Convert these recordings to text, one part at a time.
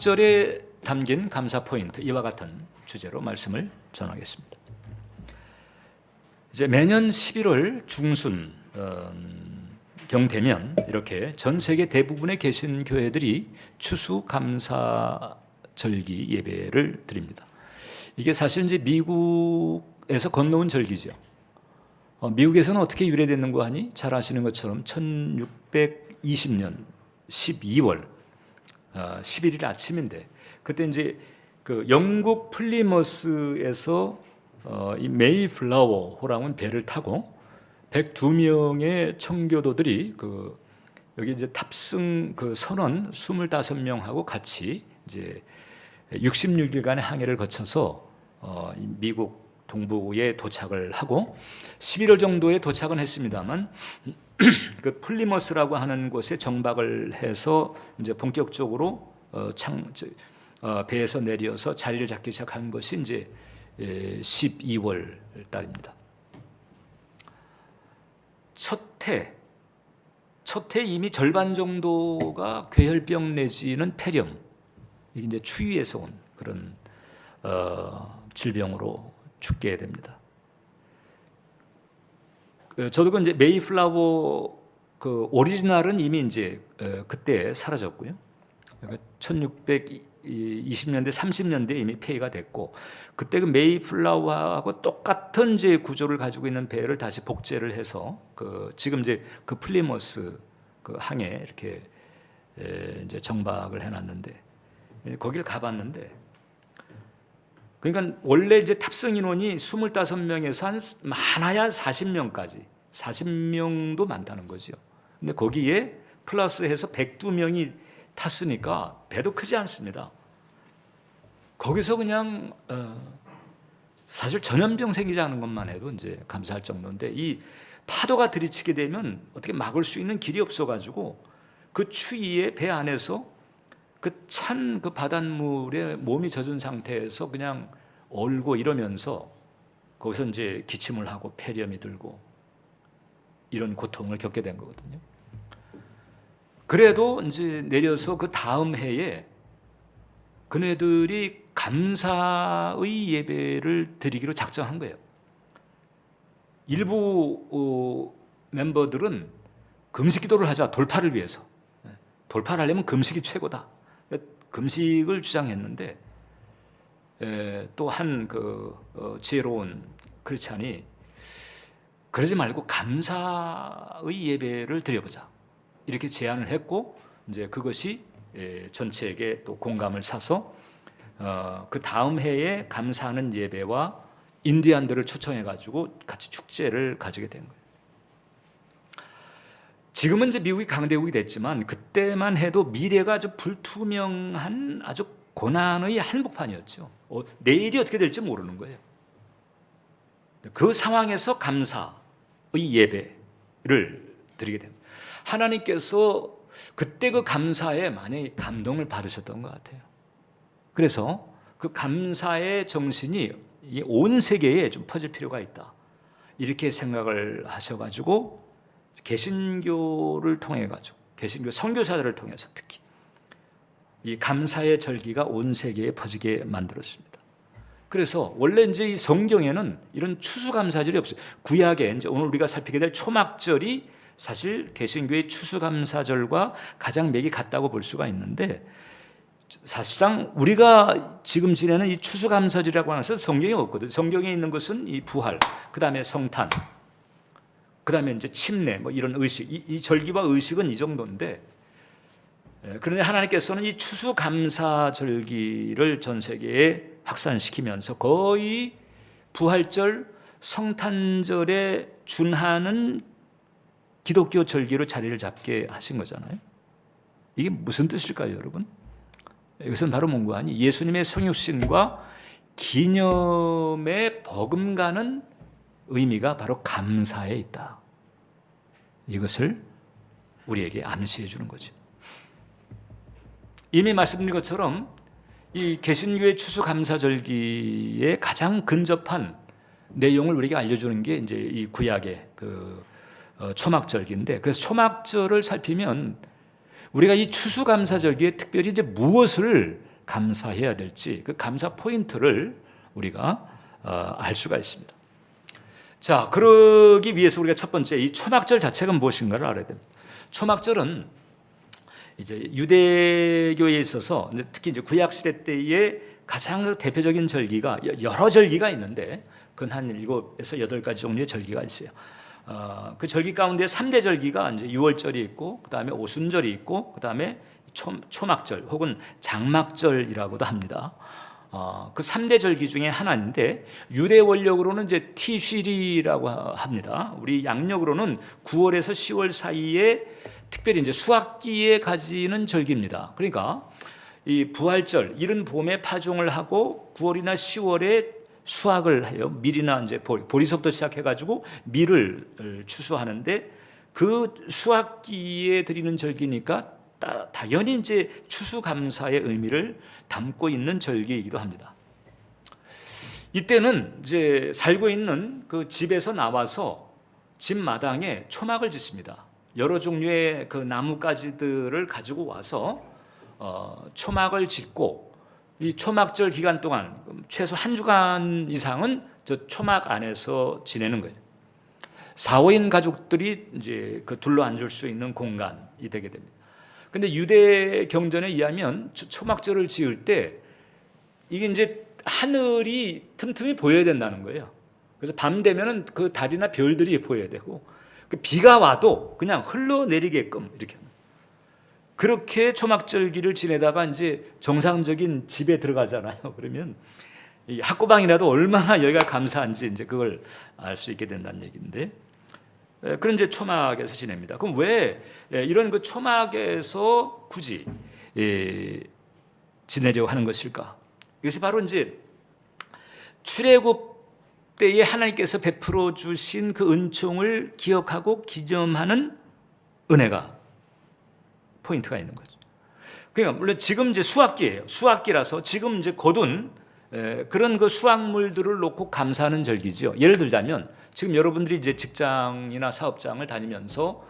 초막절에 담긴 감사 포인트, 이와 같은 주제로 말씀을 전하겠습니다. 이제 매년 11월 중순 경 되면 이렇게 전 세계 대부분의 개신교회들이 추수감사절기 예배를 드립니다. 이게 사실 이제 미국에서 건너온 절기죠. 미국에서는 어떻게 유래됐는가 하니 잘 아시는 것처럼 1620년 12월 11일 아침인데, 그때 이제 그 영국 플리머스에서 이 메이플라워호라는 배를 타고 102명의 청교도들이 그 여기 이제 탑승 그 선원 25명하고 같이 이제 66일간의 항해를 거쳐서 미국 동부에 도착을 하고 11월 정도에 도착은 했습니다만 그 플리머스라고 하는 곳에 정박을 해서 이제 본격적으로 배에서 내려서 자리를 잡기 시작한 것이 이제 12월 달입니다. 첫 해 이미 절반 정도가 괴혈병 내지는 폐렴, 이게 이제 추위에서 온 그런 질병으로 죽게 됩니다. 저도 그 이제 메이플라워 그 오리지널은 이미 이제 그때 사라졌고요. 1620년대, 30년대 이미 폐위가 됐고, 그때 그 메이플라워하고 똑같은 이제 구조를 가지고 있는 배를 다시 복제를 해서 그 지금 이제 그 플리머스 그 항에 이렇게 이제 정박을 해놨는데, 거기를 가봤는데, 그러니까 원래 이제 탑승 인원이 25명에서 한 많아야 40명까지, 40명도 많다는 거죠. 근데 거기에 플러스해서 102명이 탔으니까 배도 크지 않습니다. 거기서 그냥 사실 전염병 생기지 않은 것만 해도 이제 감사할 정도인데, 이 파도가 들이치게 되면 어떻게 막을 수 있는 길이 없어가지고 그 추위에 배 안에서 그 찬 그 바닷물에 몸이 젖은 상태에서 그냥 얼고 이러면서 거기서 이제 기침을 하고 폐렴이 들고 이런 고통을 겪게 된 거거든요. 그래도 이제 내려서 그 다음 해에 그네들이 감사의 예배를 드리기로 작정한 거예요. 일부 멤버들은 금식 기도를 하자, 돌파를 위해서. 돌파를 하려면 금식이 최고다. 금식을 주장했는데, 또 한 그 지혜로운 크리스찬이 그러지 말고 감사의 예배를 드려보자, 이렇게 제안을 했고, 이제 그것이 전체에게 또 공감을 사서 그 다음 해에 감사하는 예배와 인디안들을 초청해 가지고 같이 축제를 가지게 된 거예요. 지금은 이제 미국이 강대국이 됐지만 그때만 해도 미래가 아주 불투명한 아주 고난의 한복판이었죠. 내일이 어떻게 될지 모르는 거예요. 그 상황에서 감사의 예배를 드리게 됩니다. 하나님께서 그때 그 감사에 많이 감동을 받으셨던 것 같아요. 그래서 그 감사의 정신이 온 세계에 좀 퍼질 필요가 있다, 이렇게 생각을 하셔가지고 개신교를 통해 가지고, 개신교 선교사들을 통해서 특히 이 감사의 절기가 온 세계에 퍼지게 만들었습니다. 그래서 원래 이제 이 성경에는 이런 추수감사절이 없어요. 구약에 이제 오늘 우리가 살피게 될 초막절이 사실 개신교의 추수감사절과 가장 맥이 같다고 볼 수가 있는데, 사실상 우리가 지금 지내는 이 추수감사절이라고 하는 것은 성경에 없거든요. 성경에 있는 것은 이 부활, 그 다음에 성탄, 그 다음에 이제 침례, 뭐 이런 의식, 이 절기와 의식은 이 정도인데, 그런데 하나님께서는 이 추수감사절기를 전 세계에 확산시키면서 거의 부활절, 성탄절에 준하는 기독교 절기로 자리를 잡게 하신 거잖아요. 이게 무슨 뜻일까요, 여러분? 이것은 바로 뭔가 하니 예수님의 성육신과 기념에 버금가는 의미가 바로 감사에 있다, 이것을 우리에게 암시해 주는 거죠. 이미 말씀드린 것처럼 이 개신교의 추수감사절기에 가장 근접한 내용을 우리에게 알려주는 게 이제 이 구약의 그 초막절기인데, 그래서 초막절을 살피면 우리가 이 추수감사절기에 특별히 이제 무엇을 감사해야 될지 그 감사 포인트를 우리가 알 수가 있습니다. 자, 그러기 위해서 우리가 첫 번째 이 초막절 자체가 무엇인가를 알아야 됩니다. 초막절은 이제 유대교에 있어서 특히 이제 구약 시대 때의 가장 대표적인 절기가 여러 절기가 있는데 그건 한 7에서 8가지 종류의 절기가 있어요. 그 절기 가운데 3대 절기가 이제 유월절이 있고 그다음에 오순절이 있고 그다음에 초막절 혹은 장막절이라고도 합니다. 그 3대 절기 중에 하나인데 유대 원력으로는 이제 티쉬리라고 합니다. 우리 양력으로는 9월에서 10월 사이에 특별히 이제 수학기에 가지는 절기입니다. 그러니까 이 부활절 이른 봄에 파종을 하고 9월이나 10월에 수확을 해요. 밀이나 이제 보리석도 시작해가지고 밀을 추수하는데 그 수확기에 드리는 절기니까 당연히 이제 추수감사의 의미를 담고 있는 절기이기도 합니다. 이때는 이제 살고 있는 그 집에서 나와서 집 마당에 초막을 짓습니다. 여러 종류의 그 나뭇가지들을 가지고 와서 초막을 짓고 이 초막절 기간 동안 최소 한 주간 이상은 저 초막 안에서 지내는 거예요. 4, 5인 가족들이 이제 그 둘러 앉을 수 있는 공간이 되게 됩니다. 근데 유대 경전에 의하면 초막절을 지을 때 이게 이제 하늘이 틈틈이 보여야 된다는 거예요. 그래서 밤 되면은 그 달이나 별들이 보여야 되고 비가 와도 그냥 흘러내리게끔 이렇게 합니다. 그렇게 초막절기를 지내다가 이제 정상적인 집에 들어가잖아요. 그러면 이 학고방이라도 얼마나 여기가 감사한지 이제 그걸 알 수 있게 된다는 얘기인데, 그런 이제 초막에서 지냅니다. 그럼 왜 이런 그 초막에서 굳이 지내려고 하는 것일까? 이것이 바로 이제 출애굽 때에 하나님께서 베풀어 주신 그 은총을 기억하고 기념하는 은혜가 포인트가 있는 거죠. 그러니까 물론 지금 이제 수확기예요. 수확기라서 지금 이제 거둔 그런 그 수확물들을 놓고 감사하는 절기죠. 예를 들자면 지금 여러분들이 이제 직장이나 사업장을 다니면서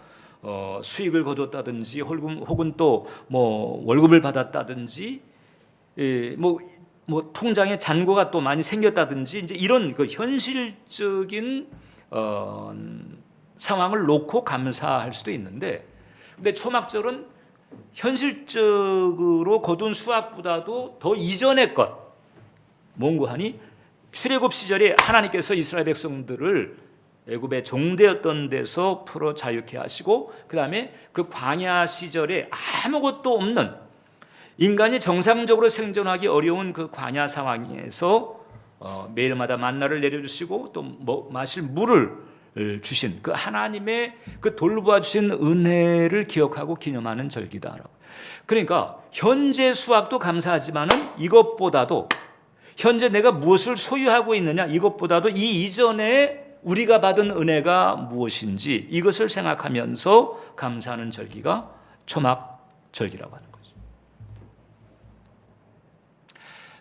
수익을 거뒀다든지 혹은 또 뭐 월급을 받았다든지 뭐 통장에 잔고가 또 많이 생겼다든지 이제 이런 그 현실적인 상황을 놓고 감사할 수도 있는데, 근데 초막절은 현실적으로 거둔 수확보다도 더 이전의 것, 뭔고 하니 출애굽 시절에 하나님께서 이스라엘 백성들을 애굽의 종되었던 데서 풀어 자유케 하시고 그 다음에 그 광야 시절에 아무것도 없는 인간이 정상적으로 생존하기 어려운 그 광야 상황에서 매일마다 만나를 내려주시고 또 마실 물을 주신 그 하나님의 그 돌보아 주신 은혜를 기억하고 기념하는 절기다라고. 그러니까 현재 수확도 감사하지만은 이것보다도 현재 내가 무엇을 소유하고 있느냐 이것보다도 이 이전에 우리가 받은 은혜가 무엇인지 이것을 생각하면서 감사하는 절기가 초막절기라고 하는 거죠.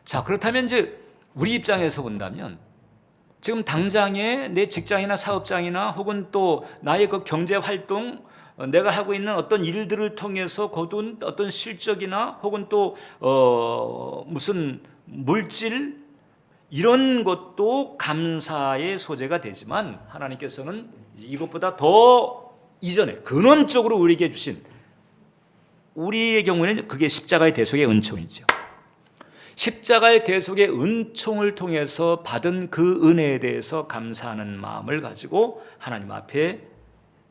자, 그렇다면 이제 우리 입장에서 본다면 지금 당장에 내 직장이나 사업장이나 혹은 또 나의 그 경제 활동, 내가 하고 있는 어떤 일들을 통해서 거둔 어떤 실적이나 혹은 또 무슨 물질 이런 것도 감사의 소재가 되지만 하나님께서는 이것보다 더 이전에 근원적으로 우리에게 주신, 우리의 경우에는 그게 십자가의 대속의 은총이죠. 십자가의 대속의 은총을 통해서 받은 그 은혜에 대해서 감사하는 마음을 가지고 하나님 앞에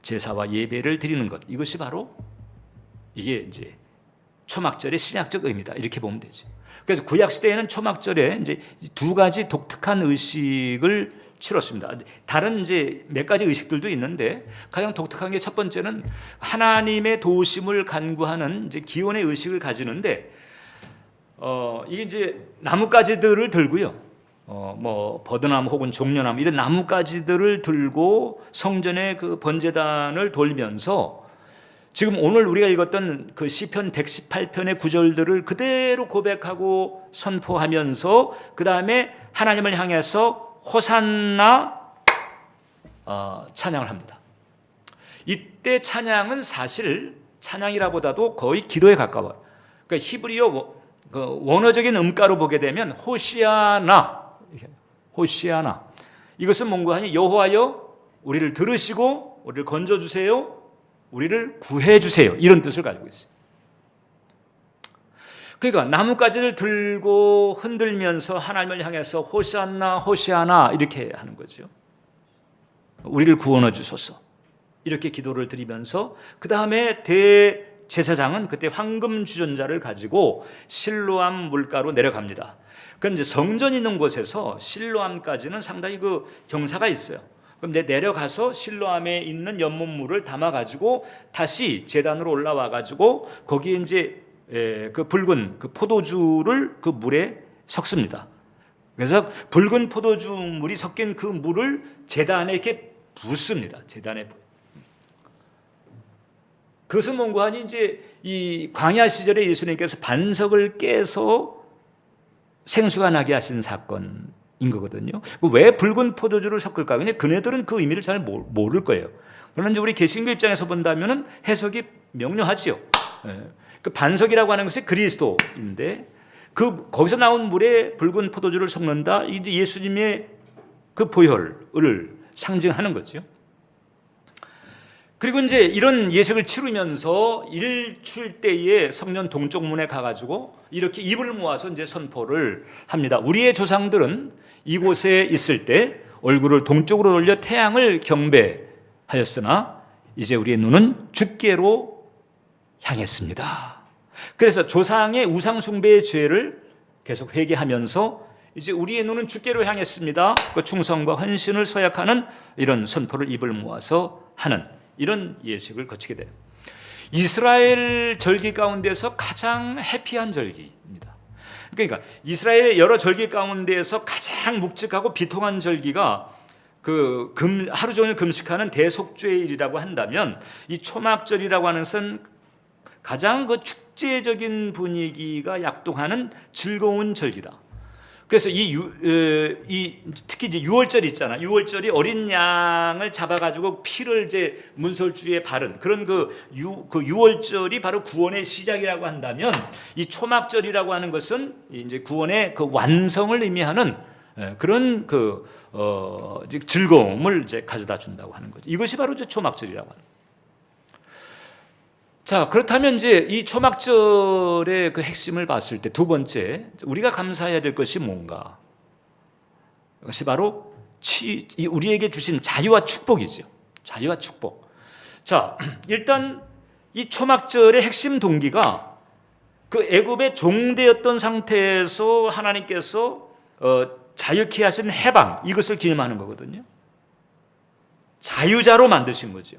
제사와 예배를 드리는 것, 이것이 바로 이게 이제 초막절의 신약적 의미다, 이렇게 보면 되죠. 그래서 구약 시대에는 초막절에 이제 두 가지 독특한 의식을 치렀습니다. 다른 이제 몇 가지 의식들도 있는데 가장 독특한 게 첫 번째는 하나님의 도우심을 간구하는 이제 기원의 의식을 가지는데 이게 이제 나뭇가지들을 들고요. 뭐 버드나무 혹은 종려나무 이런 나뭇가지들을 들고 성전의 그 번제단을 돌면서 지금 오늘 우리가 읽었던 그 시편 118편의 구절들을 그대로 고백하고 선포하면서 그 다음에 하나님을 향해서 호산나 찬양을 합니다. 이때 찬양은 사실 찬양이라보다도 거의 기도에 가까워요. 그러니까 히브리어 그 원어적인 음가로 보게 되면 호시아나, 호시아나. 이것은 뭔가 하니 여호와여 우리를 들으시고 우리를 건져주세요, 우리를 구해주세요, 이런 뜻을 가지고 있어요. 그러니까 나뭇가지를 들고 흔들면서 하나님을 향해서 호시아나 호시아나 이렇게 하는 거죠. 우리를 구원해 주소서, 이렇게 기도를 드리면서 그 다음에 대제사장은 그때 황금 주전자를 가지고 실로암 물가로 내려갑니다. 그럼 이제 성전 있는 곳에서 실로암까지는 상당히 그 경사가 있어요. 그럼 이제 내려가서 실로암에 있는 연못물을 담아가지고 다시 제단으로 올라와가지고 거기에 이제 그 붉은 그 포도주를 그 물에 섞습니다. 그래서 붉은 포도주 물이 섞인 그 물을 제단에 이렇게 붓습니다. 제단에. 그것은 뭔가 하니 이제 이 광야 시절에 예수님께서 반석을 깨서 생수가 나게 하신 사건인 거거든요. 왜 붉은 포도주를 섞을까? 그냥 그네들은 그 의미를 잘 모를 거예요. 그러나 이제 우리 개신교 입장에서 본다면은 해석이 명료하지요. 그 반석이라고 하는 것이 그리스도인데 거기서 나온 물에 붉은 포도주를 섞는다. 이제 예수님의 그 보혈을 상징하는 거죠. 그리고 이제 이런 예식을 치르면서 일출 때에 성전 동쪽 문에 가가지고 이렇게 입을 모아서 이제 선포를 합니다. 우리의 조상들은 이곳에 있을 때 얼굴을 동쪽으로 돌려 태양을 경배하였으나 이제 우리의 눈은 주께로 향했습니다. 그래서 조상의 우상 숭배의 죄를 계속 회개하면서 이제 우리의 눈은 주께로 향했습니다. 그 충성과 헌신을 서약하는 이런 선포를 입을 모아서 하는 이런 예식을 거치게 돼요. 이스라엘 절기 가운데서 가장 해피한 절기입니다. 그러니까 이스라엘의 여러 절기 가운데에서 가장 묵직하고 비통한 절기가 그 하루 종일 금식하는 대속죄일이라고 한다면 이 초막절이라고 하는 것은 가장 그 축제적인 분위기가 약동하는 즐거운 절기다. 그래서 특히 이제 유월절 있잖아. 유월절이 어린 양을 잡아가지고 피를 이제 문설주에 바른 그런 그 유월절이 바로 구원의 시작이라고 한다면 이 초막절이라고 하는 것은 이제 구원의 그 완성을 의미하는 그런 즐거움을 이제 가져다 준다고 하는 거죠. 이것이 바로 이제 초막절이라고 하는 거죠. 자, 그렇다면 이제 이 초막절의 그 핵심을 봤을 때 두 번째, 우리가 감사해야 될 것이 뭔가? 그것이 바로 우리에게 주신 자유와 축복이죠. 자유와 축복. 자, 일단 이 초막절의 핵심 동기가 그 애굽의 종되었던 상태에서 하나님께서 자유케 하신 해방, 이것을 기념하는 거거든요. 자유자로 만드신 거죠.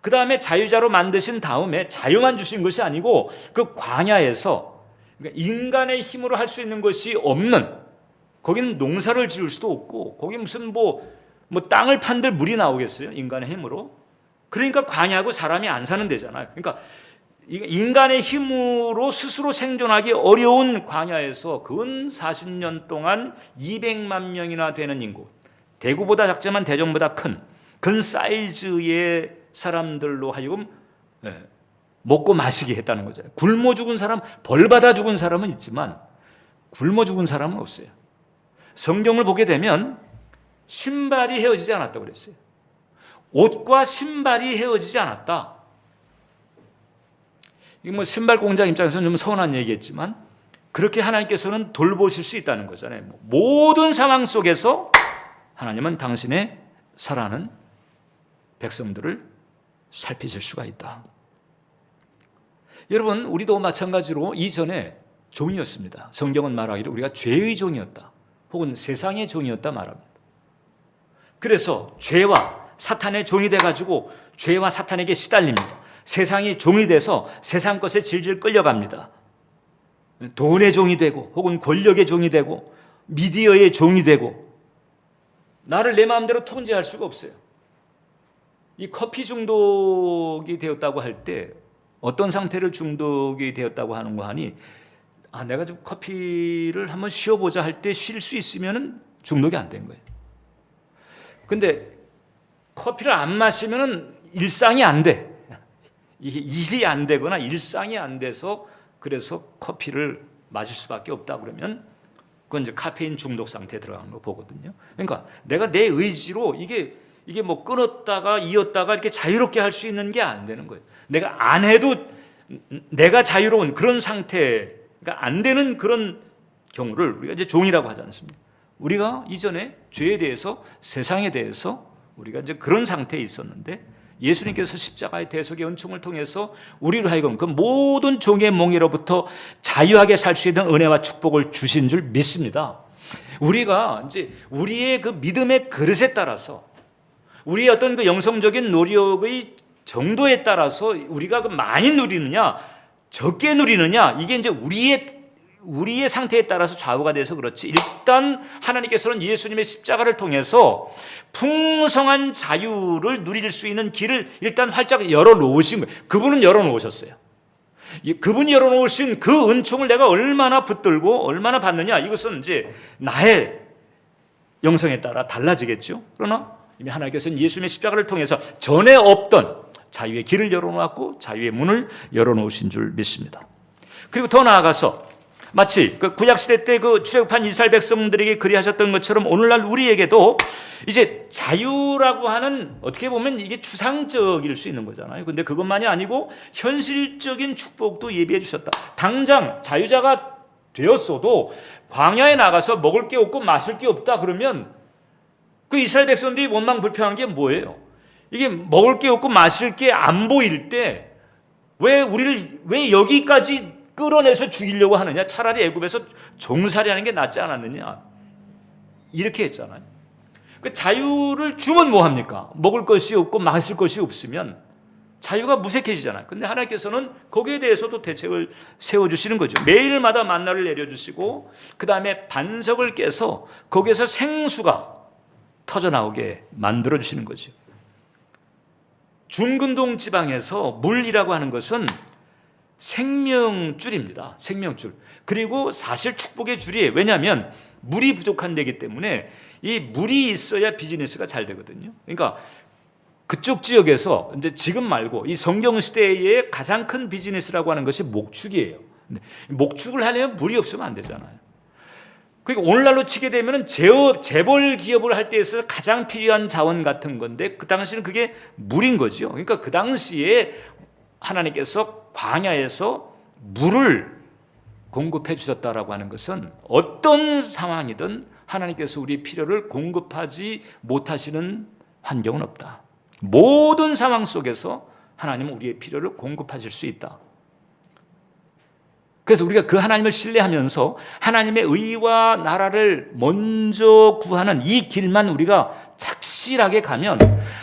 그 다음에 자유자로 만드신 다음에 자유만 주신 것이 아니고 그 광야에서 그러니까 인간의 힘으로 할 수 있는 것이 없는, 거기는 농사를 지을 수도 없고 거기 무슨 뭐 땅을 판들 물이 나오겠어요? 인간의 힘으로. 그러니까 광야하고 사람이 안 사는 데잖아요. 그러니까 인간의 힘으로 스스로 생존하기 어려운 광야에서 근 40년 동안 200만 명이나 되는 인구, 대구보다 작지만 대전보다 큰 근 사이즈의 사람들로 하여금 먹고 마시게 했다는 거잖아요. 굶어 죽은 사람, 벌 받아 죽은 사람은 있지만 굶어 죽은 사람은 없어요. 성경을 보게 되면 신발이 헤어지지 않았다고 그랬어요. 옷과 신발이 헤어지지 않았다. 이게 뭐 신발 공장 입장에서는 좀 서운한 얘기겠지만 그렇게 하나님께서는 돌보실 수 있다는 거잖아요. 모든 상황 속에서 하나님은 당신의 사랑하는 백성들을 살피실 수가 있다. 여러분, 우리도 마찬가지로 이전에 종이었습니다. 성경은 말하기를 우리가 죄의 종이었다, 혹은 세상의 종이었다 말합니다. 그래서 죄와 사탄의 종이 돼가지고 죄와 사탄에게 시달립니다. 세상이 종이 돼서 세상 것에 질질 끌려갑니다. 돈의 종이 되고 혹은 권력의 종이 되고 미디어의 종이 되고 나를 내 마음대로 통제할 수가 없어요. 이 커피 중독이 되었다고 할 때 어떤 상태를 중독이 되었다고 하는 거 하니, 내가 좀 커피를 한번 쉬어보자 할 때 쉴 수 있으면 중독이 안 된 거예요. 근데 커피를 안 마시면 일상이 안 돼. 이게 일이 안 되거나 일상이 안 돼서 그래서 커피를 마실 수밖에 없다 그러면 그건 이제 카페인 중독 상태에 들어가는 거 보거든요. 그러니까 내가 내 의지로 이게 뭐 끊었다가 이었다가 이렇게 자유롭게 할 수 있는 게 안 되는 거예요. 내가 안 해도 내가 자유로운 그런 상태가 안 되는 그런 경우를 우리가 이제 종이라고 하지 않습니까? 우리가 이전에 죄에 대해서 세상에 대해서 우리가 이제 그런 상태에 있었는데 예수님께서 십자가의 대속의 은총을 통해서 우리로 하여금 그 모든 종의 몽에로부터 자유하게 살 수 있는 은혜와 축복을 주신 줄 믿습니다. 우리가 이제 우리의 그 믿음의 그릇에 따라서 우리의 어떤 그 영성적인 노력의 정도에 따라서 우리가 그 많이 누리느냐 적게 누리느냐 이게 이제 우리의 상태에 따라서 좌우가 돼서 그렇지, 일단 하나님께서는 예수님의 십자가를 통해서 풍성한 자유를 누릴 수 있는 길을 일단 활짝 열어놓으신 거예요. 그분은 열어놓으셨어요. 그분이 열어놓으신 그 은총을 내가 얼마나 붙들고 얼마나 받느냐, 이것은 이제 나의 영성에 따라 달라지겠죠. 그러나 이미 하나님께서는 예수님의 십자가를 통해서 전에 없던 자유의 길을 열어놓았고 자유의 문을 열어놓으신 줄 믿습니다. 그리고 더 나아가서 마치 그 구약시대 때 그 출애굽한 이스라엘 백성들에게 그리하셨던 것처럼 오늘날 우리에게도 이제 자유라고 하는, 어떻게 보면 이게 추상적일 수 있는 거잖아요. 근데 그것만이 아니고 현실적인 축복도 예비해 주셨다. 당장 자유자가 되었어도 광야에 나가서 먹을 게 없고 마실 게 없다 그러면 그 이스라엘 백성들이 원망 불평한 게 뭐예요? 이게 먹을 게 없고 마실 게 안 보일 때 왜 여기까지 끌어내서 죽이려고 하느냐? 차라리 애굽에서 종살이하는 게 낫지 않았느냐? 이렇게 했잖아요. 그 자유를 주면 뭐 합니까? 먹을 것이 없고 마실 것이 없으면 자유가 무색해지잖아요. 근데 하나님께서는 거기에 대해서도 대책을 세워주시는 거죠. 매일마다 만나를 내려주시고 그 다음에 반석을 깨서 거기에서 생수가 터져나오게 만들어주시는 거죠. 중근동 지방에서 물이라고 하는 것은 생명줄입니다. 생명줄. 그리고 사실 축복의 줄이에요. 왜냐하면 물이 부족한 데이기 때문에 이 물이 있어야 비즈니스가 잘 되거든요. 그러니까 그쪽 지역에서 이제 지금 말고 이 성경 시대의 가장 큰 비즈니스라고 하는 것이 목축이에요. 근데 목축을 하려면 물이 없으면 안 되잖아요. 그러니까 오늘날로 치게 되면 재벌 기업을 할 때 있어서 가장 필요한 자원 같은 건데 그 당시는 그게 물인 거죠. 그러니까 그 당시에 하나님께서 광야에서 물을 공급해 주셨다라고 하는 것은 어떤 상황이든 하나님께서 우리의 필요를 공급하지 못하시는 환경은 없다. 모든 상황 속에서 하나님은 우리의 필요를 공급하실 수 있다. 그래서 우리가 그 하나님을 신뢰하면서 하나님의 의와 나라를 먼저 구하는 이 길만 우리가 착실하게 가면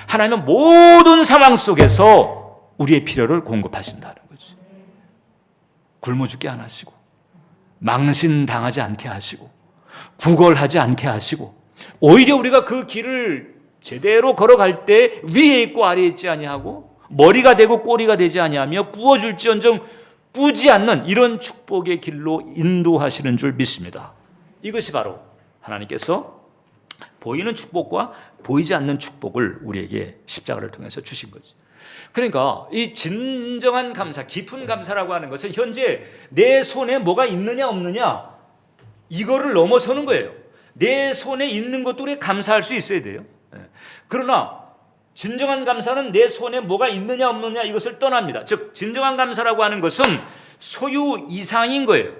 하나님은 모든 상황 속에서 우리의 필요를 공급하신다는 거죠. 굶어 죽게 안 하시고 망신당하지 않게 하시고 구걸하지 않게 하시고 오히려 우리가 그 길을 제대로 걸어갈 때 위에 있고 아래에 있지 아니하고 머리가 되고 꼬리가 되지 아니하며 구워줄지언정 꾸지 않는 이런 축복의 길로 인도하시는 줄 믿습니다. 이것이 바로 하나님께서 보이는 축복과 보이지 않는 축복을 우리에게 십자가를 통해서 주신 거죠. 그러니까 이 진정한 감사, 깊은 감사라고 하는 것은 현재 내 손에 뭐가 있느냐 없느냐 이거를 넘어서는 거예요. 내 손에 있는 것들에 감사할 수 있어야 돼요. 그러나 진정한 감사는 내 손에 뭐가 있느냐 없느냐 이것을 떠납니다. 즉 진정한 감사라고 하는 것은 소유 이상인 거예요.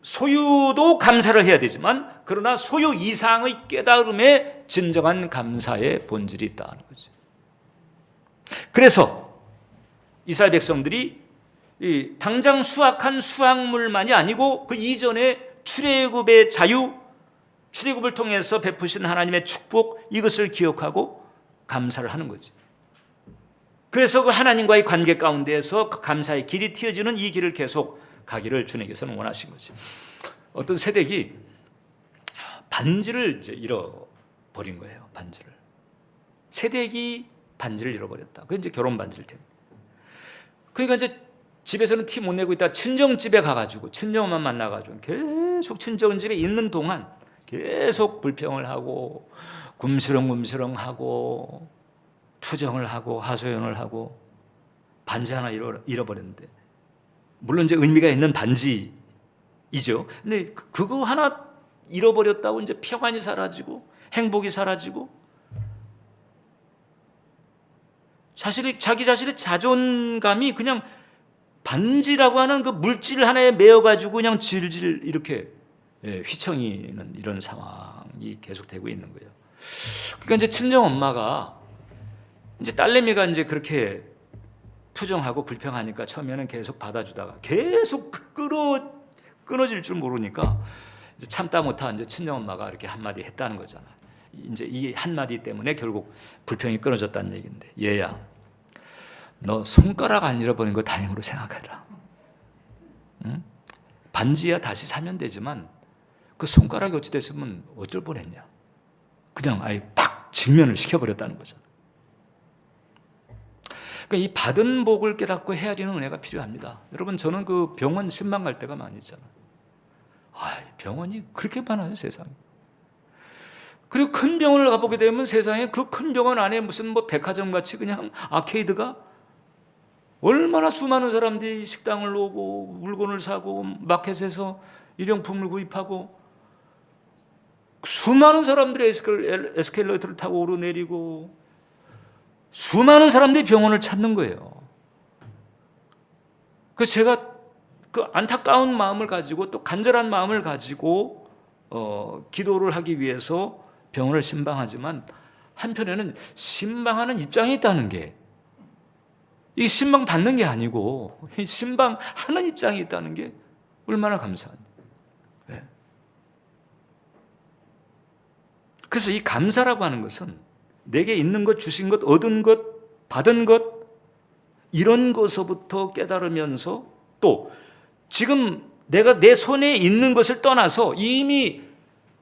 소유도 감사를 해야 되지만 그러나 소유 이상의 깨달음에 진정한 감사의 본질이 있다는 거죠. 그래서 이스라엘 백성들이 당장 수확한 수확물만이 아니고 그 이전에 출애굽의 자유, 출애굽을 통해서 베푸신 하나님의 축복, 이것을 기억하고 감사를 하는 거죠. 그래서 그 하나님과의 관계 가운데에서 그 감사의 길이 튀어지는 이 길을 계속 가기를 주님께서는 원하신 거죠. 어떤 세댁이 반지를 이제 잃어버린 거예요. 반지를. 세댁이 반지를 잃어버렸다. 그게 이제 결혼 반지일 텐데. 그러니까 이제 집에서는 티 못 내고 있다 친정집에 가가지고 친정엄마 만나가지고 계속 친정집에 있는 동안 계속 불평을 하고 굼시렁하고 투정을 하고 하소연을 하고 반지 하나 잃어버렸는데 물론 이제 의미가 있는 반지이죠. 근데 그거 하나 잃어버렸다고 이제 평안이 사라지고 행복이 사라지고 자기 자신의 자존감이 그냥 반지라고 하는 그 물질 하나에 매여가지고 그냥 질질 이렇게 휘청이는 이런 상황이 계속되고 있는 거예요. 그러니까 이제 친정 엄마가 이제 딸내미가 이제 그렇게 투정하고 불평하니까 처음에는 계속 받아주다가 계속 끊어질 줄 모르니까 이제 참다 못한 이제 친정 엄마가 이렇게 한마디 했다는 거잖아. 이제 이 한마디 때문에 결국 불평이 끊어졌다는 얘기인데, 얘야, 너 손가락 안 잃어버린 거 다행으로 생각해라. 응? 반지야 다시 사면 되지만 그 손가락이 어찌 됐으면 어쩔 뻔했냐. 그냥 아예 탁 직면을 시켜버렸다는 거죠. 그러니까 이 받은 복을 깨닫고 헤아리는 은혜가 필요합니다. 여러분, 저는 그 병원 신방 갈 때가 많이 있잖아요. 병원이 그렇게 많아요, 세상에. 그리고 큰 병원을 가보게 되면 세상에 그 큰 병원 안에 무슨 뭐 백화점 같이 그냥 아케이드가 얼마나 수많은 사람들이 식당을 오고 물건을 사고 마켓에서 일용품을 구입하고 수많은 사람들이 에스컬레이터를 타고 오르내리고 수많은 사람들이 병원을 찾는 거예요. 그래서 제가 그 안타까운 마음을 가지고 또 간절한 마음을 가지고 기도를 하기 위해서 병원을 신방하지만 한편에는 신방하는 입장이 있다는 게, 이 신방 받는 게 아니고 신방하는 입장이 있다는 게 얼마나 감사한지. 네. 그래서 이 감사라고 하는 것은 내게 있는 것, 주신 것, 얻은 것, 받은 것, 이런 것서부터 깨달으면서 또 지금 내가 내 손에 있는 것을 떠나서 이미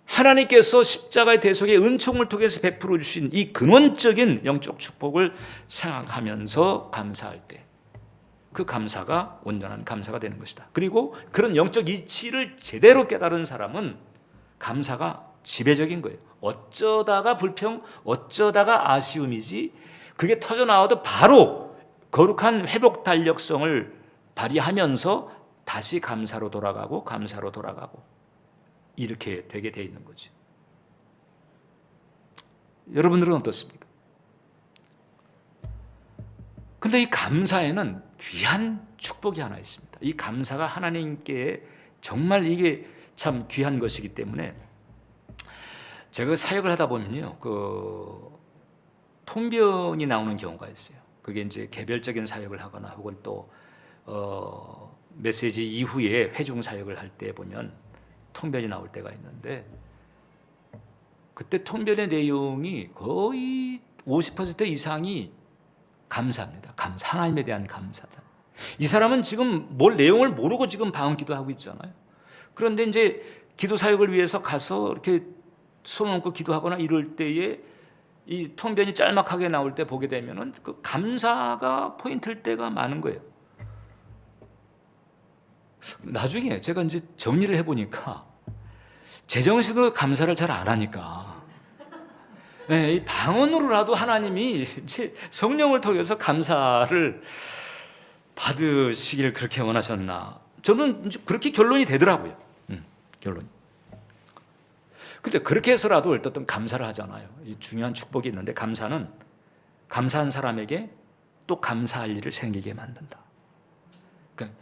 하나님께서 십자가의 대속의 은총을 통해서 베풀어 주신 이 근원적인 영적 축복을 생각하면서 감사할 때 그 감사가 온전한 감사가 되는 것이다. 그리고 그런 영적 이치를 제대로 깨달은 사람은 감사가 지배적인 거예요. 어쩌다가 불평, 어쩌다가 아쉬움이지, 그게 터져 나와도 바로 거룩한 회복 달력성을 발휘하면서 다시 감사로 돌아가고 이렇게 되게 돼 있는 거죠. 여러분들은 어떻습니까? 근데 이 감사에는 귀한 축복이 하나 있습니다. 이 감사가 하나님께 정말 이게 참 귀한 것이기 때문에 제가 사역을 하다 보면요, 그 통변이 나오는 경우가 있어요. 그게 이제 개별적인 사역을 하거나 혹은 또 메시지 이후에 회중 사역을 할 때 보면 통변이 나올 때가 있는데, 그때 통변의 내용이 거의 50% 이상이 감사합니다. 감사, 하나님에 대한 감사잖아요. 이 사람은 지금 뭘 내용을 모르고 지금 방언 기도하고 있잖아요. 그런데 이제 기도 사역을 위해서 가서 이렇게 손을 얹고 기도하거나 이럴 때에 이 통변이 짤막하게 나올 때 보게 되면은 그 감사가 포인트일 때가 많은 거예요. 나중에 제가 이제 정리를 해보니까 제정신으로 감사를 잘 안 하니까, 네, 이 방언으로라도 하나님이 이제 성령을 통해서 감사를 받으시기를 그렇게 원하셨나. 저는 그렇게 결론이 되더라고요. 결론이. 근데 그렇게 해서라도 어쨌든 감사를 하잖아요. 이 중요한 축복이 있는데, 감사는 감사한 사람에게 또 감사할 일을 생기게 만든다. 그러니까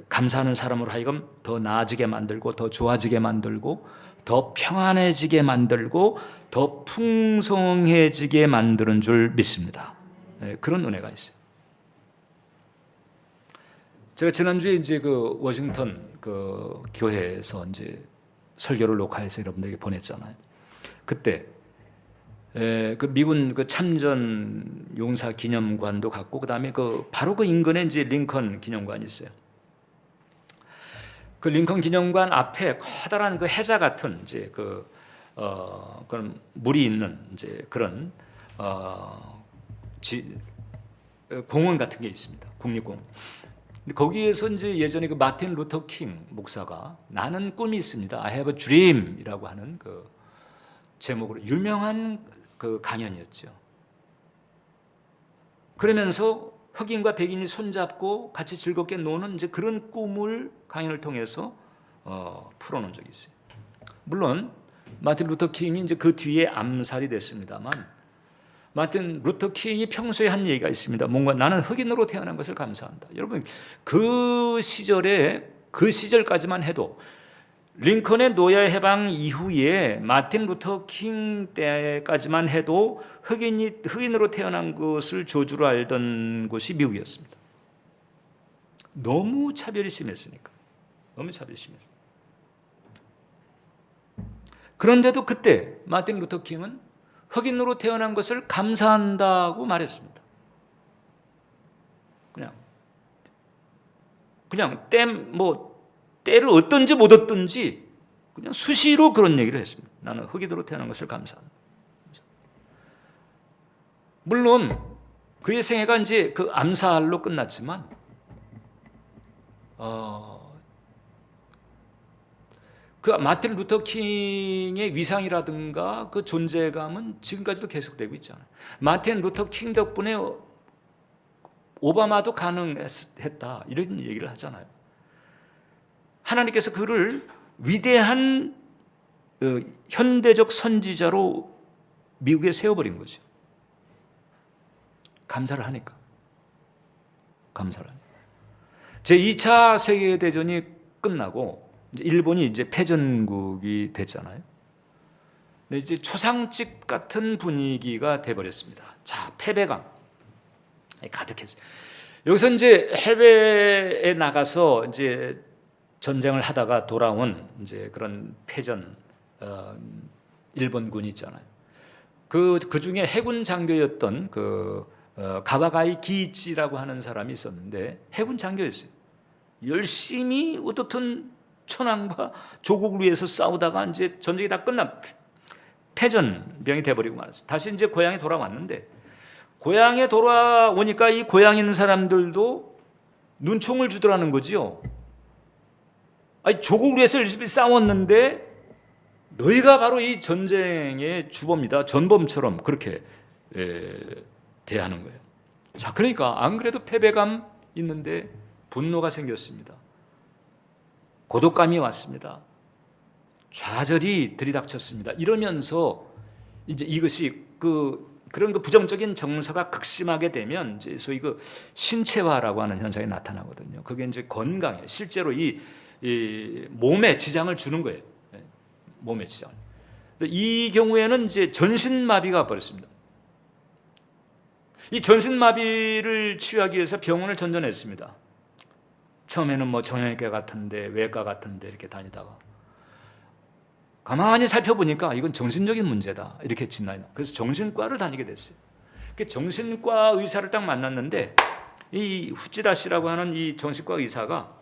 감사하는 사람으로 하여금 더 나아지게 만들고, 더 좋아지게 만들고, 더 평안해지게 만들고, 더 풍성해지게 만드는 줄 믿습니다. 그런 은혜가 있어요. 제가 지난주에 이제 그 워싱턴 그 교회에서 이제 설교를 녹화해서 여러분들에게 보냈잖아요. 그때 그 미군 그 참전 용사 기념관도 갔고, 그다음에 그 바로 그 인근에 이제 링컨 기념관이 있어요. 그 링컨 기념관 앞에 커다란 그 해자 같은 이제 그런 물이 있는 이제 그런 공원 같은 게 있습니다. 국립공원. 거기에서 이제 예전에 그 마틴 루터 킹 목사가 나는 꿈이 있습니다. I have a dream이라고 하는 그 제목으로 유명한 그 강연이었죠. 그러면서 흑인과 백인이 손잡고 같이 즐겁게 노는 이제 그런 꿈을 강연을 통해서 풀어놓은 적이 있어요. 물론 마틴 루터 킹이 이제 그 뒤에 암살이 됐습니다만, 마틴 루터 킹이 평소에 한 얘기가 있습니다. 뭔가 나는 흑인으로 태어난 것을 감사한다. 여러분, 그 시절까지만 해도, 링컨의 노예 해방 이후에 마틴 루터 킹 때까지만 해도 흑인으로 태어난 것을 저주로 알던 곳이 미국이었습니다. 너무 차별이 심했으니까. 너무 차별이 심했어요. 그런데도 그때 마틴 루터 킹은 흑인으로 태어난 것을 감사한다고 말했습니다. 그냥 때를 얻든지 못 얻든지 그냥 수시로 그런 얘기를 했습니다. 나는 흑인으로 태어난 것을 감사한다. 물론 그의 생애가 이제 그 암살로 끝났지만, 그 마틴 루터 킹의 위상이라든가 그 존재감은 지금까지도 계속되고 있잖아요. 마틴 루터 킹 덕분에 오바마도 가능했다, 이런 얘기를 하잖아요. 하나님께서 그를 위대한 현대적 선지자로 미국에 세워버린 거죠. 감사를 하니까. 제2차 세계대전이 끝나고 일본이 이제 패전국이 됐잖아요. 근데 이제 초상집 같은 분위기가 돼버렸습니다. 자, 패배감 가득했어요. 여기서 이제 해외에 나가서 이제 전쟁을 하다가 돌아온 이제 그런 패전 일본군이 있잖아요. 그 중에 해군 장교였던 가와가이 기이치라고 하는 사람이 있었는데, 해군 장교였어요. 열심히 어떻든 천황과 조국을 위해서 싸우다가 이제 전쟁이 다 끝나 패전병이 돼버리고 말았어요. 다시 이제 고향에 돌아왔는데, 고향에 돌아오니까 이 고향에 있는 사람들도 눈총을 주더라는 거지요. 아니, 조국을 위해서 열심히 싸웠는데 너희가 바로 이 전쟁의 주범이다, 전범처럼 그렇게 대하는 거예요. 자, 그러니까 안 그래도 패배감 있는데 분노가 생겼습니다. 고독감이 왔습니다. 좌절이 들이닥쳤습니다. 이러면서 이제 이것이 그런 부정적인 정서가 극심하게 되면 이제 소위 신체화라고 하는 현상이 나타나거든요. 그게 이제 건강에 실제로 이 몸에 지장을 주는 거예요. 몸에 지장. 이 경우에는 이제 전신마비가 벌어집니다. 이 전신마비를 치유하기 위해서 병원을 전전했습니다. 처음에는 정형외과 같은데, 외과 같은데 이렇게 다니다가 가만히 살펴보니까 이건 정신적인 문제다, 이렇게 진단이 나요. 그래서 정신과를 다니게 됐어요. 정신과 의사를 딱 만났는데, 이 후찌다 씨라고 하는 이 정신과 의사가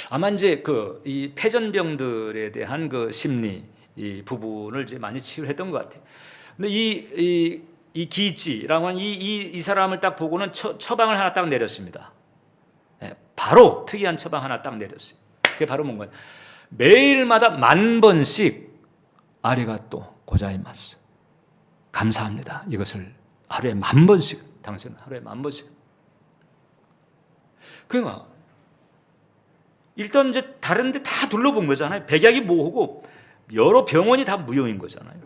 아마 이제 이 패전병들에 대한 심리 이 부분을 이제 많이 치유를 했던 것 같아요. 근데 이 기이치라고 하는 이 사람을 딱 보고는 처방을 하나 딱 내렸습니다. 바로 특이한 처방 하나 딱 내렸어요. 그게 바로 뭔가, 매일마다 10,000번씩 아리가또 고자이마스, 감사합니다, 이것을 하루에 10,000번씩, 당신은 하루에 10,000번씩. 그러니까 일단 이제 다른 데 다 둘러본 거잖아요. 백약이 뭐고 여러 병원이 다 무용인 거잖아요.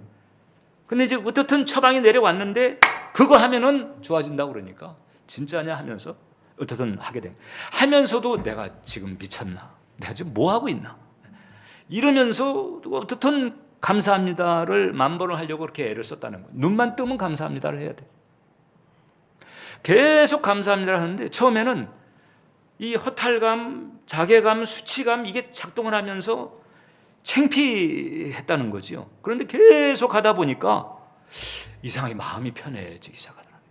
근데 이제 어떻든 처방이 내려왔는데 그거 하면은 좋아진다고 그러니까 진짜냐 하면서 어떻든 하게 된. 하면서도 내가 지금 미쳤나? 내가 지금 뭐 하고 있나? 이러면서 어떻든 감사합니다를 10,000번을 하려고 그렇게 애를 썼다는 거예요. 눈만 뜨면 감사합니다를 해야 돼. 계속 감사합니다를 하는데 처음에는 이 허탈감, 자괴감, 수치감, 이게 작동을 하면서 창피했다는 거죠. 그런데 계속 하다 보니까 이상하게 마음이 편해지기 시작하더라고요.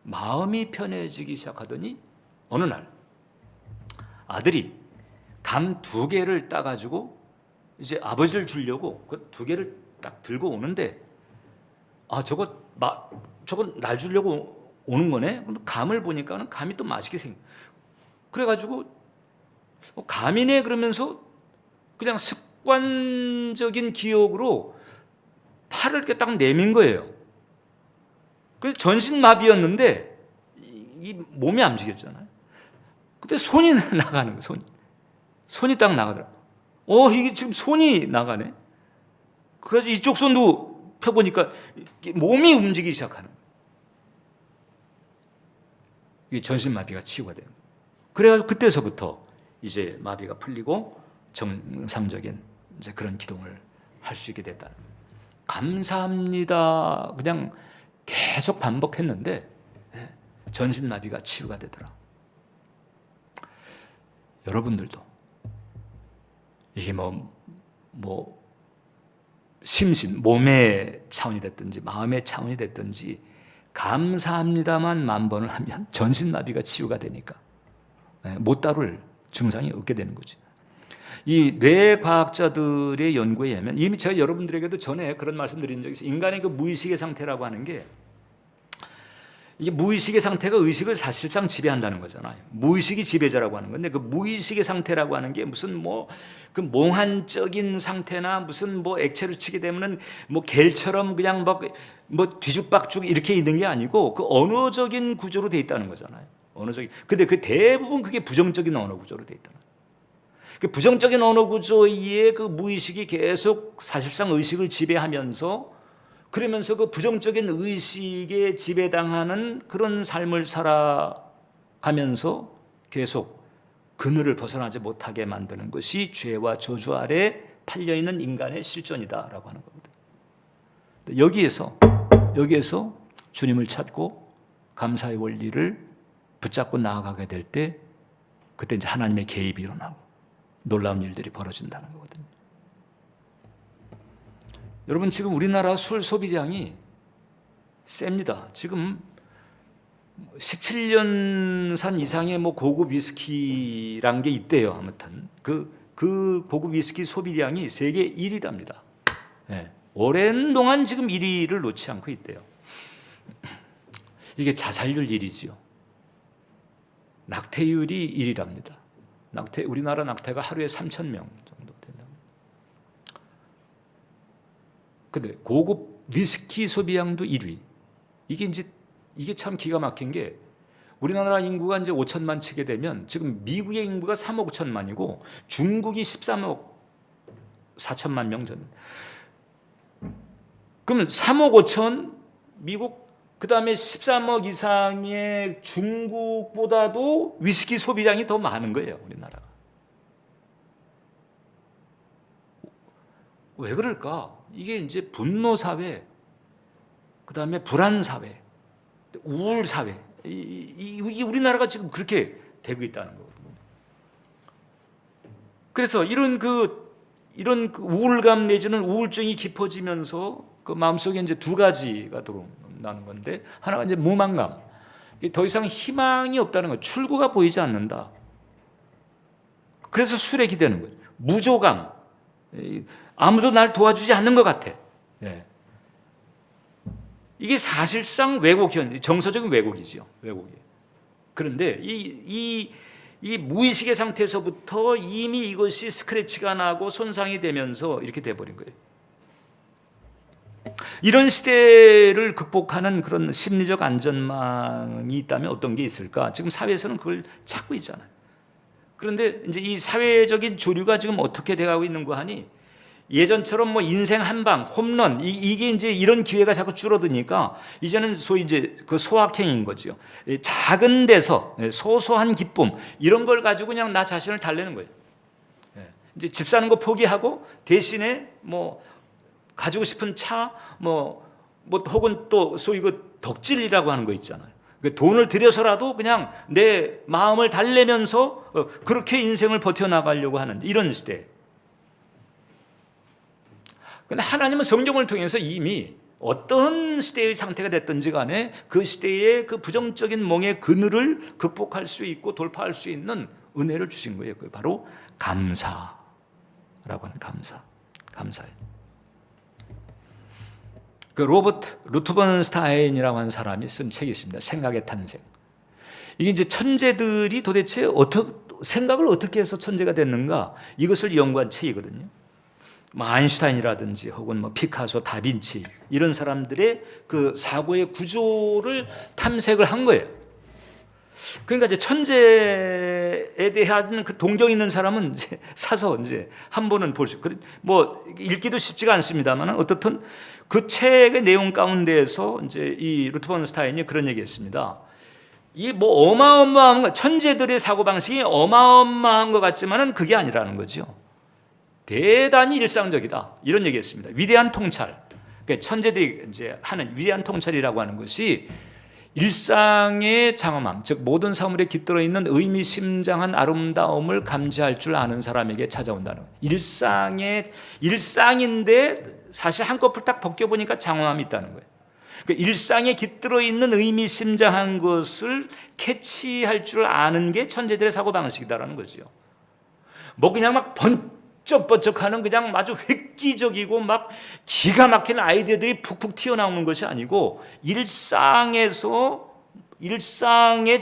마음이 편해지기 시작하더니 어느 날 아들이 감 2개를 따가지고 이제 아버지를 주려고 그 2개를 딱 들고 오는데, 저건 날 주려고 오는 거네? 감을 보니까는 감이 또 맛있게 생겨. 그래가지고 감이네 그러면서 그냥 습관적인 기억으로 팔을 이렇게 딱 내민 거예요. 그래서 전신마비였는데 이 몸이 안 움직였잖아요. 근데 손이 나가는 거예요. 손이 딱 나가더라. 이게 지금 손이 나가네. 그래서 이쪽 손도 펴보니까 몸이 움직이기 시작하는 거예요. 이게 전신마비가 치유가 돼요. 그래가지고 그때서부터 이제 마비가 풀리고 정상적인 이제 그런 기동을 할 수 있게 됐다는 거예요. 감사합니다. 그냥 계속 반복했는데 전신마비가 치유가 되더라. 여러분들도 이게 심신, 몸의 차원이 됐든지 마음의 차원이 됐든지 감사합니다만 10,000번을 하면 전신마비가 치유가 되니까 못 다룰 증상이 없게 되는 거지. 이 뇌과학자들의 연구에 의하면 이미 제가 여러분들에게도 전에 그런 말씀 드린 적이 있어요. 인간의 그 무의식의 상태라고 하는 게 이게 무의식의 상태가 의식을 사실상 지배한다는 거잖아요. 무의식이 지배자라고 하는 건데 그 무의식의 상태라고 하는 게 무슨 그 몽환적인 상태나 무슨 액체로 치게 되면은 겔처럼 그냥 뒤죽박죽 이렇게 있는 게 아니고 그 언어적인 구조로 돼 있다는 거잖아요. 언어적인. 근데 그 대부분 그게 부정적인 언어 구조로 돼 있다는 거예요. 그 부정적인 언어 구조에 그 무의식이 계속 사실상 의식을 지배하면서 그러면서 그 부정적인 의식에 지배당하는 그런 삶을 살아가면서 계속 그늘을 벗어나지 못하게 만드는 것이 죄와 저주 아래 팔려있는 인간의 실존이다라고 하는 겁니다. 여기에서 주님을 찾고 감사의 원리를 붙잡고 나아가게 될 때 그때 이제 하나님의 개입이 일어나고 놀라운 일들이 벌어진다는 거거든요. 여러분 지금 우리나라 술 소비량이 셉니다. 지금 17년산 이상의 고급 위스키란 게 있대요. 아무튼 그 고급 위스키 소비량이 세계 1위랍니다. 네. 오랜 동안 지금 1위를 놓지 않고 있대요. 이게 자살률 1위지요. 낙태율이 1위랍니다. 우리나라 낙태가 하루에 3,000명 정도 된다. 근데 고급 위스키 소비량도 1위. 이게 참 기가 막힌 게 우리나라 인구가 이제 5천만 치게 되면 지금 미국의 인구가 3억 5천만이고 중국이 13억 4천만 명 전. 그러면 3억 5천 미국 그다음에 13억 이상의 중국보다도 위스키 소비량이 더 많은 거예요, 우리나라가. 왜 그럴까? 이게 이제 분노 사회, 그다음에 불안 사회, 우울 사회. 이 우리나라가 지금 그렇게 되고 있다는 거거든요. 그래서 이런 우울감 내지는 우울증이 깊어지면서 그 마음속에 이제 두 가지가 나는 건데 하나가 이제 무망감. 더 이상 희망이 없다는 거예요. 출구가 보이지 않는다. 그래서 술에 기대는 거예요. 무조감. 아무도 날 도와주지 않는 것 같아. 네. 이게 사실상 정서적인 왜곡이죠. 왜곡이에요. 그런데 이 무의식의 상태에서부터 이미 이것이 스크래치가 나고 손상이 되면서 이렇게 돼버린 거예요. 이런 시대를 극복하는 그런 심리적 안전망이 있다면 어떤 게 있을까? 지금 사회에서는 그걸 찾고 있잖아요. 그런데 이제 이 사회적인 조류가 지금 어떻게 돼가고 있는 거 하니 예전처럼 인생 한방, 홈런 이게 이제 이런 기회가 자꾸 줄어드니까 이제는 소위 이제 그 소확행인 거죠. 작은 데서 소소한 기쁨 이런 걸 가지고 그냥 나 자신을 달래는 거예요. 이제 집 사는 거 포기하고 대신에 가지고 싶은 차, 혹은 또 소위 그 덕질이라고 하는 거 있잖아요. 돈을 들여서라도 그냥 내 마음을 달래면서 그렇게 인생을 버텨나가려고 하는 이런 시대. 그런데 하나님은 성경을 통해서 이미 어떤 시대의 상태가 됐든지 간에 그 시대의 그 부정적인 몽의 그늘을 극복할 수 있고 돌파할 수 있는 은혜를 주신 거예요. 그게 바로 감사라고 하는 감사예요. 그 로버트 루트번스타인이라고 하는 사람이 쓴 책이 있습니다. 생각의 탄생. 이게 이제 천재들이 도대체 생각을 어떻게 해서 천재가 됐는가 이것을 연구한 책이거든요. 아인슈타인이라든지 혹은 피카소, 다빈치 이런 사람들의 그 사고의 구조를 탐색을 한 거예요. 그러니까 이제 천재에 대한 그 동경 있는 사람은 이제 사서 이제 한 번은 볼 수, 뭐 읽기도 쉽지가 않습니다만 어떻든 그 책의 내용 가운데에서 이제 이 루트 본 스타인이 그런 얘기했습니다. 이 뭐 어마어마한 거, 천재들의 사고 방식이 어마어마한 것 같지만은 그게 아니라는 거죠. 대단히 일상적이다, 이런 얘기했습니다. 위대한 통찰, 그러니까 천재들이 이제 하는 위대한 통찰이라고 하는 것이 일상의 장엄함, 즉 모든 사물에 깃들어 있는 의미심장한 아름다움을 감지할 줄 아는 사람에게 찾아온다는, 일상인데 사실 한꺼풀 딱 벗겨보니까 장엄함이 있다는 거예요. 그러니까 일상에 깃들어 있는 의미심장한 것을 캐치할 줄 아는 게 천재들의 사고방식이다라는 거죠. 뭐 그냥 막 번쩍번쩍하는 그냥 아주 획기적이고 막 기가 막히는 아이디어들이 푹푹 튀어나오는 것이 아니고 일상에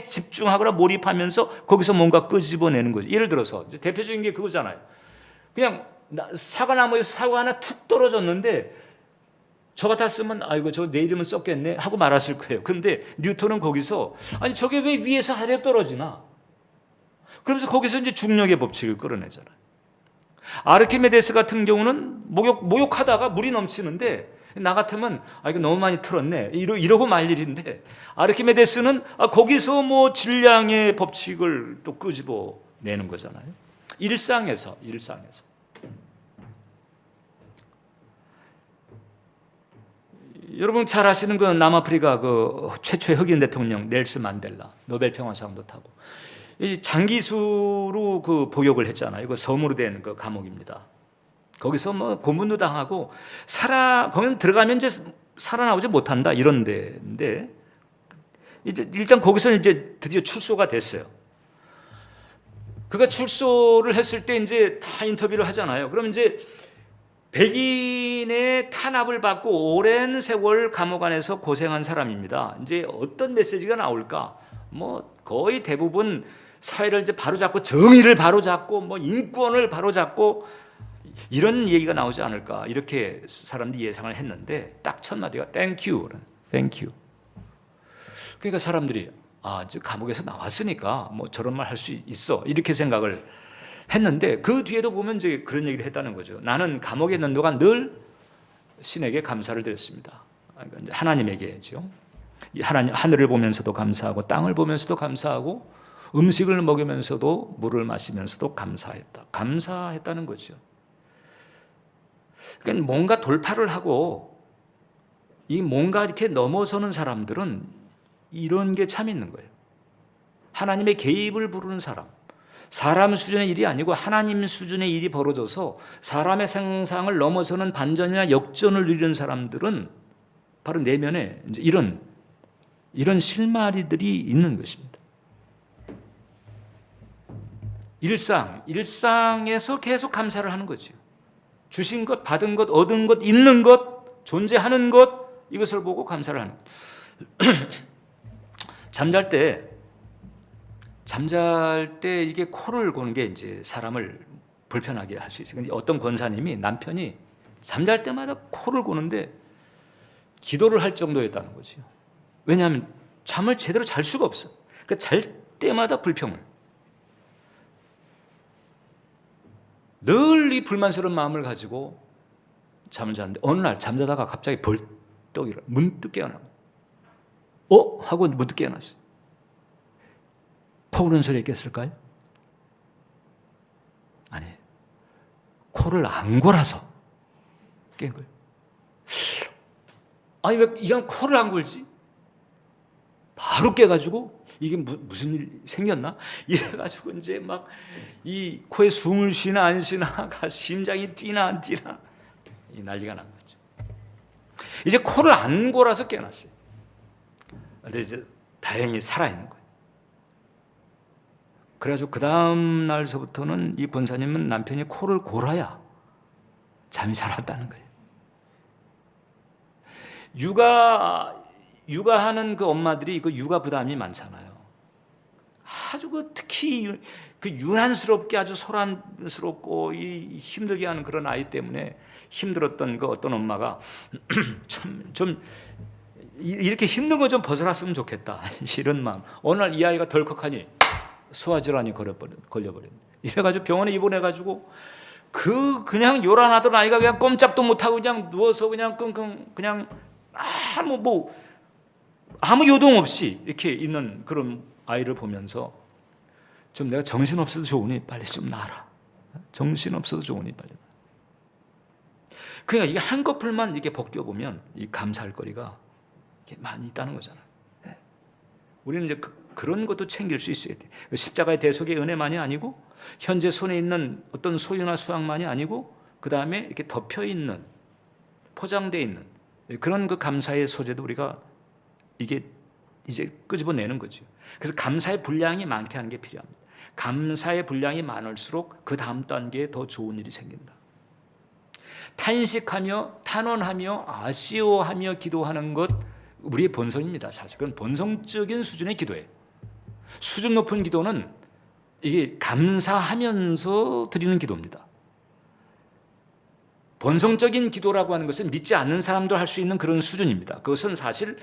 집중하거나 몰입하면서 거기서 뭔가 끄집어내는 거죠. 예를 들어서 대표적인 게 그거잖아요. 그냥 사과나무에서 사과 하나 툭 떨어졌는데 저 같았으면 아이고 저 내일이면 썩겠네 하고 말았을 거예요. 그런데 뉴턴은 거기서 아니 저게 왜 위에서 아래로 떨어지나? 그러면서 거기서 이제 중력의 법칙을 끌어내잖아요. 아르키메데스 같은 경우는 목욕하다가 물이 넘치는데 나 같으면 아 이거 너무 많이 틀었네 이러고 말 일인데, 아르키메데스는 거기서 뭐 질량의 법칙을 또 끄집어내는 거잖아요. 일상에서 여러분 잘 아시는 그 남아프리카 그 최초의 흑인 대통령 넬슨 만델라, 노벨 평화상도 타고 이 장기수로 그 복역을 했잖아요. 그 섬으로 된 그 감옥입니다. 거기서 뭐 고문도 당하고 거기 들어가면 이제 살아나오지 못한다 이런 데인데, 이제 일단 거기서 이제 드디어 출소가 됐어요. 그가 출소를 했을 때 이제 다 인터뷰를 하잖아요. 그럼 이제 백인의 탄압을 받고 오랜 세월 감옥 안에서 고생한 사람입니다. 이제 어떤 메시지가 나올까? 뭐 거의 대부분 사회를 이제 바로잡고 정의를 바로잡고 뭐 인권을 바로잡고 이런 얘기가 나오지 않을까, 이렇게 사람들이 예상을 했는데 딱 첫 마디가 Thank you. 그러니까 사람들이 이제 감옥에서 나왔으니까 뭐 저런 말 할 수 있어 이렇게 생각을 했는데, 그 뒤에도 보면 이제 그런 얘기를 했다는 거죠. 나는 감옥에 있는 동안 늘 신에게 감사를 드렸습니다. 그러니까 이제 하나님에게죠. 하늘을 보면서도 감사하고 땅을 보면서도 감사하고 음식을 먹으면서도 물을 마시면서도 감사했다는 거죠. 그러니까 뭔가 돌파를 하고 이 뭔가 이렇게 넘어서는 사람들은 이런 게 참 있는 거예요. 하나님의 개입을 부르는 사람 수준의 일이 아니고 하나님 수준의 일이 벌어져서 사람의 상상을 넘어서는 반전이나 역전을 누리는 사람들은 바로 내면에 이제 이런 실마리들이 있는 것입니다. 일상에서 계속 감사를 하는 거죠. 주신 것, 받은 것, 얻은 것, 있는 것, 존재하는 것, 이것을 보고 감사를 하는 것. 잠잘 때 이게 코를 고는 게 이제 사람을 불편하게 할 수 있어요. 근데 어떤 권사님이 남편이 잠잘 때마다 코를 고는데 기도를 할 정도였다는 거죠. 왜냐하면 잠을 제대로 잘 수가 없어. 그러니까 잘 때마다 불평을. 늘 이 불만스러운 마음을 가지고 잠을 자는데 어느 날 잠자다가 갑자기 벌떡 일어나 문득 깨어나. 하고 문득 깨어났어요. 코 고는 소리 했겠을까요? 아니, 코를 안 골아서 깬 거예요. 아니 왜 이왕 코를 안 골지? 바로 깨가지고 이게 무슨 일 생겼나? 이래가지고 이제 막 이 코에 숨을 쉬나 안 쉬나, 심장이 뛰나 안 뛰나, 이 난리가 난 거죠. 이제 코를 안 골아서 깨어났어요. 근데 이제 다행히 살아있는 거예요. 그래가지고 그 다음 날서부터는 이 권사님은 남편이 코를 골아야 잠이 잘 왔다는 거예요. 육아하는 그 엄마들이 그 육아 부담이 많잖아요. 아주 특히 그 유난스럽게 아주 소란스럽고 힘들게 하는 그런 아이 때문에 힘들었던 그 어떤 엄마가 참 좀 이렇게 힘든 거 좀 벗어났으면 좋겠다. 이런 마음. 어느 날 이 아이가 덜컥하니 소화질환이 걸려버렸네. 이래가지고 병원에 입원해가지고 그냥 요란하던 아이가 그냥 꼼짝도 못하고 그냥 누워서 그냥 끙끙 그냥 아무 요동 없이 이렇게 있는 그런 아이를 보면서 좀 내가 정신 없어도 좋으니 빨리 좀 나아라. 정신 없어도 좋으니 빨리. 그러니까 이게 한꺼풀만 이렇게 벗겨보면 이 감사할 거리가 이렇게 많이 있다는 거잖아요. 우리는 이제 그런 것도 챙길 수 있어야 돼. 십자가의 대속의 은혜만이 아니고 현재 손에 있는 어떤 소유나 수확만이 아니고 그 다음에 이렇게 덮여 있는 포장되어 있는 그런 그 감사의 소재도 우리가 이게 이제 끄집어내는 거죠. 그래서 감사의 분량이 많게 하는 게 필요합니다. 감사의 분량이 많을수록 그 다음 단계에 더 좋은 일이 생긴다. 탄식하며 탄원하며 아쉬워하며 기도하는 것 우리의 본성입니다. 사실 그건 본성적인 수준의 기도예요. 수준 높은 기도는 이게 감사하면서 드리는 기도입니다. 본성적인 기도라고 하는 것은 믿지 않는 사람도 할 수 있는 그런 수준입니다. 그것은 사실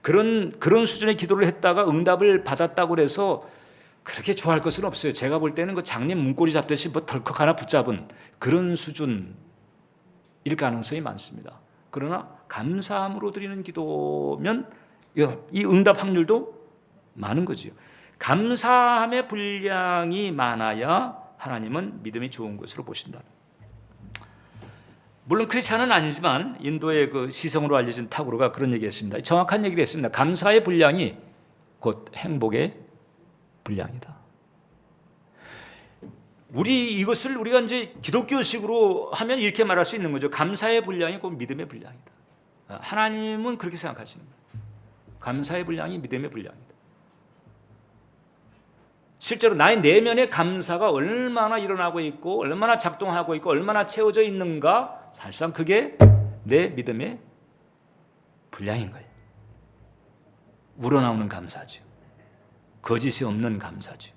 그런 수준의 기도를 했다가 응답을 받았다고 해서 그렇게 좋아할 것은 없어요. 제가 볼 때는 그 장님 문고리 잡듯이 뭐 덜컥 하나 붙잡은 그런 수준일 가능성이 많습니다. 그러나 감사함으로 드리는 기도면 이 응답 확률도 많은 거지요. 감사함의 분량이 많아야 하나님은 믿음이 좋은 것으로 보신다. 물론 크리스찬은 아니지만 인도의 그 시성으로 알려진 타고르가 그런 얘기했습니다. 정확한 얘기를 했습니다. 감사의 분량이 곧 행복의 분량이다. 이것을 우리가 이제 기독교식으로 하면 이렇게 말할 수 있는 거죠. 감사의 분량이 곧 믿음의 분량이다. 하나님은 그렇게 생각하시는 거예요. 감사의 분량이 믿음의 분량이다. 실제로 나의 내면의 감사가 얼마나 일어나고 있고 얼마나 작동하고 있고 얼마나 채워져 있는가 사실상 그게 내 믿음의 분량인 거예요. 우러나오는 감사죠. 거짓이 없는 감사죠.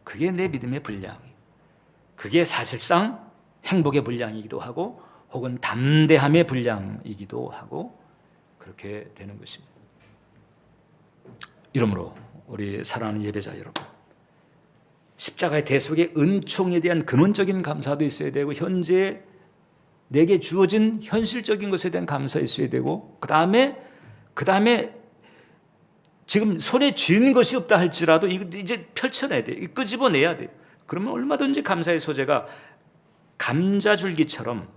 그게 내 믿음의 분량. 그게 사실상 행복의 분량이기도 하고 혹은 담대함의 분량이기도 하고 그렇게 되는 것입니다. 이러므로 우리 사랑하는 예배자 여러분, 십자가의 대속의 은총에 대한 근원적인 감사도 있어야 되고 현재 내게 주어진 현실적인 것에 대한 감사 있어야 되고 그 다음에 지금 손에 쥐는 것이 없다 할지라도 이제 펼쳐내야 돼. 끄집어내야 돼. 그러면 얼마든지 감사의 소재가 감자줄기처럼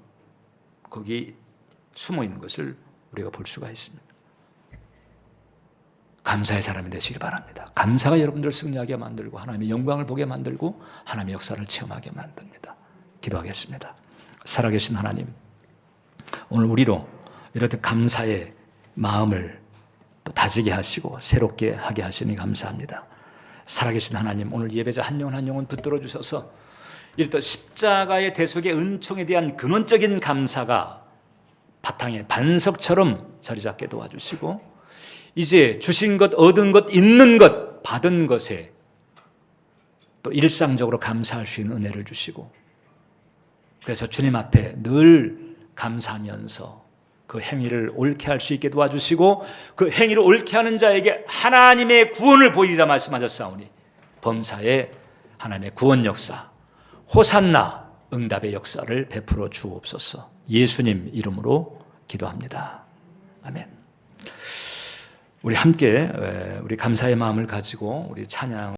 거기 숨어 있는 것을 우리가 볼 수가 있습니다. 감사의 사람이 되시길 바랍니다. 감사가 여러분들을 승리하게 만들고 하나님의 영광을 보게 만들고 하나님의 역사를 체험하게 만듭니다. 기도하겠습니다. 살아계신 하나님, 오늘 우리로 이렇듯 감사의 마음을 또 다지게 하시고 새롭게 하게 하시니 감사합니다. 살아계신 하나님, 오늘 예배자 한 영 한 영혼 붙들어 주셔서 이렇듯 십자가의 대속의 은총에 대한 근원적인 감사가 바탕에 반석처럼 자리 잡게 도와주시고 이제 주신 것, 얻은 것, 있는 것, 받은 것에 또 일상적으로 감사할 수 있는 은혜를 주시고 그래서 주님 앞에 늘 감사하면서 그 행위를 옳게 할 수 있게 도와주시고 그 행위를 옳게 하는 자에게 하나님의 구원을 보이리라 말씀하셨사오니 범사에 하나님의 구원 역사, 호산나 응답의 역사를 베풀어 주옵소서. 예수님 이름으로 기도합니다. 아멘. 우리 함께 우리 감사의 마음을 가지고 우리 찬양